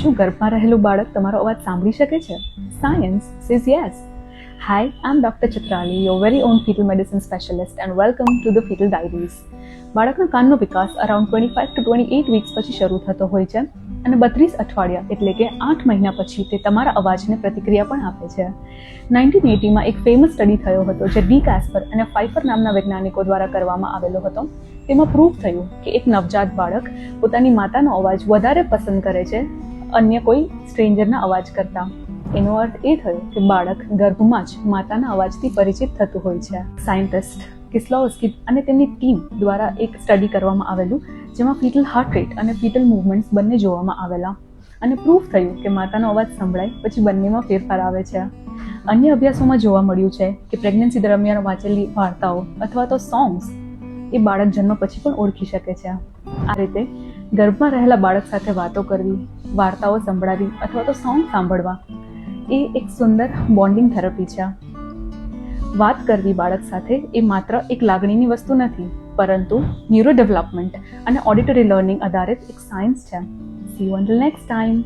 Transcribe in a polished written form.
શું ગર્ભમાં રહેલું બાળક તમારો અવાજ સાંભળી શકે છે? Science says yes. Hi, I'm Dr. Chitrali, your very own fetal medicine specialist, and welcome to the Fetal Diaries. બાળકના કાનનો વિકાસ અરાઉન્ડ 25 to 28 વીક્સ પછી શરૂ થતો હોય છે અને 32 અઠવાડિયા એટલે કે 8 મહિના પછી તે તમારા અવાજને પ્રતિક્રિયા પણ આપે છે. 1980માં એક ફેમસ સ્ટડી થયો હતો જે ડી કાસ્પર અને ફાઇફર નામના વૈજ્ઞાનિકો દ્વારા કરવામાં આવેલો હતો. તેમાં પ્રૂવ થયું કે એક નવજાત બાળક પોતાની માતાનો અવાજ વધારે પસંદ કરે છે અન્ય કોઈ સ્ટ્રેન્જરના અવાજ કરતાં. એનો અર્થ એ થયો કે બાળક ગર્ભમાં જ માતાના અવાજથી પરિચિત થતું હોય છે. સાયન્ટિસ્ટ કિસ્લોવસ્કી અને તેમની ટીમ દ્વારા એક સ્ટડી કરવામાં આવેલું જેમાં ફીટલ હાર્ટ રેટ અને ફીટલ મૂવમેન્ટ્સ બંને જોવામાં આવેલા અને પ્રૂફ થયું કે માતાનો અવાજ સંભળાય પછી બંનેમાં ફેરફાર આવે છે. અન્ય અભ્યાસોમાં જોવા મળ્યું છે કે પ્રેગ્નન્સી દરમિયાન વાંચેલી વાર્તાઓ અથવા તો સોંગ્સ એ બાળક જન્મ પછી પણ ઓળખી શકે છે. આ રીતે ગર્ભમાં રહેલા બાળક સાથે વાતો કરવી, વાર્તાઓ સંભળાવી અથવા તો સોંગ સાંભળવા એ એક સુંદર બોન્ડિંગ થેરપી છે. વાત કરવી બાળક સાથે એ માત્ર એક લાગણીની વસ્તુ નથી પરંતુ ન્યુરો ડેવલપમેન્ટ અને ઓડિટરી લર્નિંગ આધારિત એક સાયન્સ છે. See you until next time.